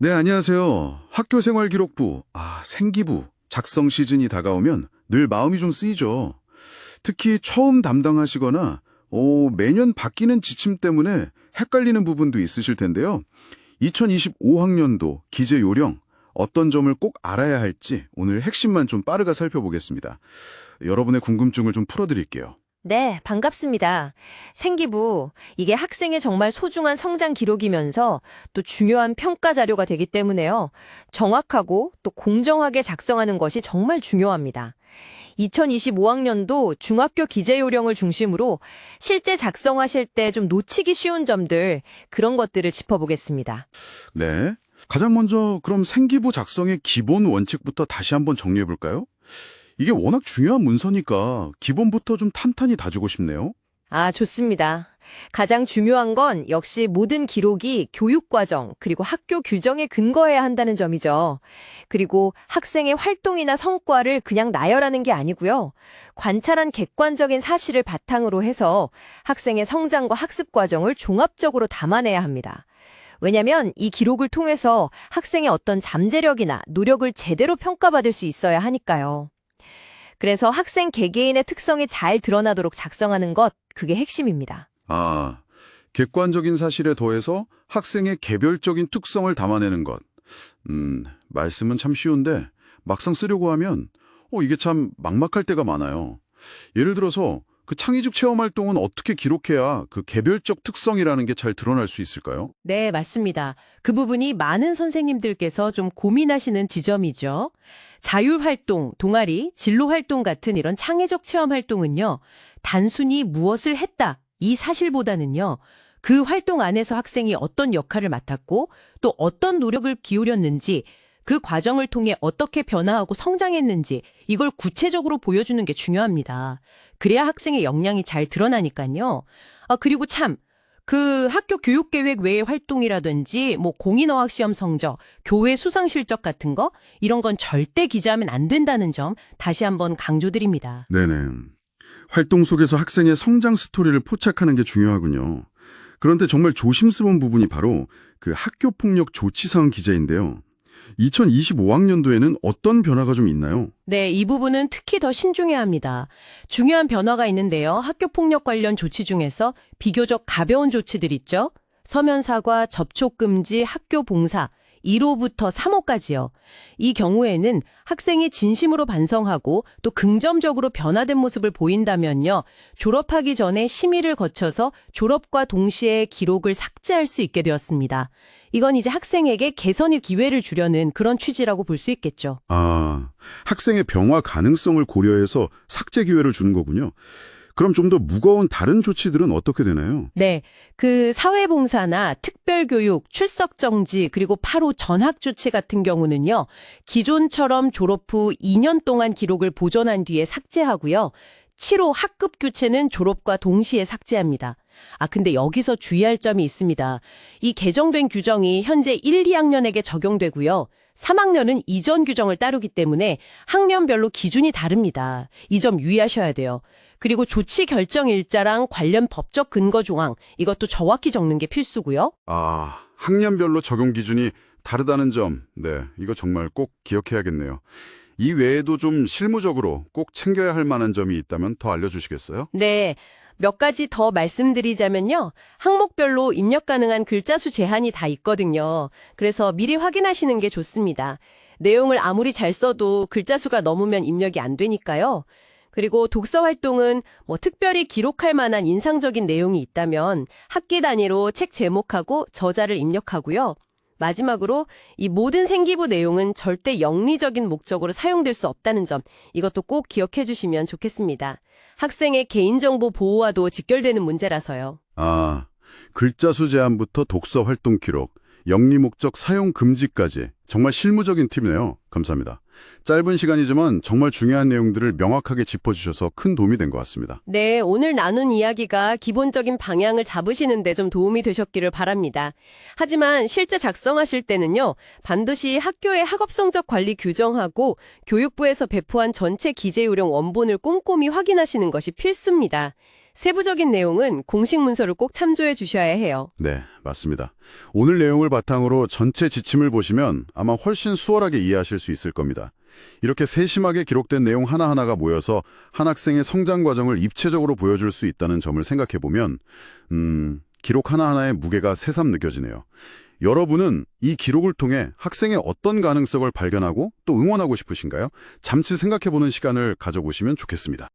네, 안녕하세요. 학교생활기록부, 생기부, 작성 시즌이 다가오면 늘 마음이 좀 쓰이죠. 특히 처음 담당하시거나 매년 바뀌는 지침 때문에 헷갈리는 부분도 있으실 텐데요. 2025학년도 기재 요령, 어떤 점을 꼭 알아야 할지 오늘 핵심만 좀 빠르게 살펴보겠습니다. 여러분의 궁금증을 좀 풀어드릴게요. 네, 반갑습니다. 생기부, 이게 학생의 정말 소중한 성장 기록이면서 또 중요한 평가 자료가 되기 때문에요. 정확하고 또 공정하게 작성하는 것이 정말 중요합니다. 2025학년도 중학교 기재 요령을 중심으로 실제 작성하실 때 좀 놓치기 쉬운 점들, 그런 것들을 짚어보겠습니다. 네. 가장 먼저 그럼 생기부 작성의 기본 원칙부터 다시 한번 정리해 볼까요? 이게 워낙 중요한 문서니까 기본부터 좀 탄탄히 다지고 싶네요. 좋습니다. 가장 중요한 건 역시 모든 기록이 교육과정 그리고 학교 규정에 근거해야 한다는 점이죠. 그리고 학생의 활동이나 성과를 그냥 나열하는 게 아니고요. 관찰한 객관적인 사실을 바탕으로 해서 학생의 성장과 학습 과정을 종합적으로 담아내야 합니다. 왜냐하면 이 기록을 통해서 학생의 어떤 잠재력이나 노력을 제대로 평가받을 수 있어야 하니까요. 그래서 학생 개개인의 특성이 잘 드러나도록 작성하는 것, 그게 핵심입니다. 객관적인 사실에 더해서 학생의 개별적인 특성을 담아내는 것. 말씀은 참 쉬운데 막상 쓰려고 하면 이게 참 막막할 때가 많아요. 예를 들어서 그 창의적 체험 활동은 어떻게 기록해야 그 개별적 특성이라는 게 잘 드러날 수 있을까요? 네, 맞습니다. 그 부분이 많은 선생님들께서 좀 고민하시는 지점이죠. 자율활동, 동아리, 진로활동 같은 이런 창의적 체험 활동은요, 단순히 무엇을 했다, 이 사실보다는요, 그 활동 안에서 학생이 어떤 역할을 맡았고, 또 어떤 노력을 기울였는지, 그 과정을 통해 어떻게 변화하고 성장했는지, 이걸 구체적으로 보여주는 게 중요합니다. 그래야 학생의 역량이 잘 드러나니까요. 그리고 참, 그 학교 교육계획 외의 활동이라든지 공인어학 시험 성적, 교회 수상 실적 같은 거 이런 건 절대 기재하면 안 된다는 점 다시 한번 강조드립니다. 네네. 활동 속에서 학생의 성장 스토리를 포착하는 게 중요하군요. 그런데 정말 조심스러운 부분이 바로 그 학교폭력 조치사항 기재인데요. 2025학년도에는 어떤 변화가 좀 있나요? 네, 이 부분은 특히 더 신중해야 합니다. 중요한 변화가 있는데요. 학교폭력 관련 조치 중에서 비교적 가벼운 조치들 있죠. 서면 사과, 접촉 금지, 학교 봉사, 1호부터 3호까지요. 이 경우에는 학생이 진심으로 반성하고 또 긍정적으로 변화된 모습을 보인다면요. 졸업하기 전에 심의를 거쳐서 졸업과 동시에 기록을 삭제할 수 있게 되었습니다. 이건 이제 학생에게 개선의 기회를 주려는 그런 취지라고 볼 수 있겠죠. 학생의 병화 가능성을 고려해서 삭제 기회를 주는 거군요. 그럼 좀 더 무거운 다른 조치들은 어떻게 되나요? 네, 그 사회봉사나 특별교육, 출석정지, 그리고 8호 전학조치 같은 경우는요. 기존처럼 졸업 후 2년 동안 기록을 보존한 뒤에 삭제하고요. 7호 학급 교체는 졸업과 동시에 삭제합니다. 근데 여기서 주의할 점이 있습니다. 이 개정된 규정이 현재 1, 2학년에게 적용되고요. 3학년은 이전 규정을 따르기 때문에 학년별로 기준이 다릅니다. 이 점 유의하셔야 돼요. 그리고 조치 결정 일자랑 관련 법적 근거 조항, 이것도 정확히 적는 게 필수고요. 학년별로 적용 기준이 다르다는 점, 네, 이거 정말 꼭 기억해야겠네요. 이 외에도 좀 실무적으로 꼭 챙겨야 할 만한 점이 있다면 더 알려주시겠어요? 네. 몇 가지 더 말씀드리자면요. 항목별로 입력 가능한 글자 수 제한이 다 있거든요. 그래서 미리 확인하시는 게 좋습니다. 내용을 아무리 잘 써도 글자 수가 넘으면 입력이 안 되니까요. 그리고 독서 활동은 특별히 기록할 만한 인상적인 내용이 있다면 학기 단위로 책 제목하고 저자를 입력하고요. 마지막으로 이 모든 생기부 내용은 절대 영리적인 목적으로 사용될 수 없다는 점, 이것도 꼭 기억해 주시면 좋겠습니다. 학생의 개인정보 보호와도 직결되는 문제라서요. 글자 수 제한부터 독서 활동 기록, 영리 목적 사용 금지까지 정말 실무적인 팁이네요. 감사합니다. 짧은 시간이지만 정말 중요한 내용들을 명확하게 짚어주셔서 큰 도움이 된 것 같습니다. 네, 오늘 나눈 이야기가 기본적인 방향을 잡으시는 데 좀 도움이 되셨기를 바랍니다. 하지만 실제 작성하실 때는요, 반드시 학교의 학업 성적 관리 규정하고 교육부에서 배포한 전체 기재 요령 원본을 꼼꼼히 확인하시는 것이 필수입니다. 세부적인 내용은 공식 문서를 꼭 참조해 주셔야 해요. 네, 맞습니다. 오늘 내용을 바탕으로 전체 지침을 보시면 아마 훨씬 수월하게 이해하실 수 있을 겁니다. 이렇게 세심하게 기록된 내용 하나하나가 모여서 한 학생의 성장 과정을 입체적으로 보여줄 수 있다는 점을 생각해보면 기록 하나하나의 무게가 새삼 느껴지네요. 여러분은 이 기록을 통해 학생의 어떤 가능성을 발견하고 또 응원하고 싶으신가요? 잠시 생각해보는 시간을 가져보시면 좋겠습니다.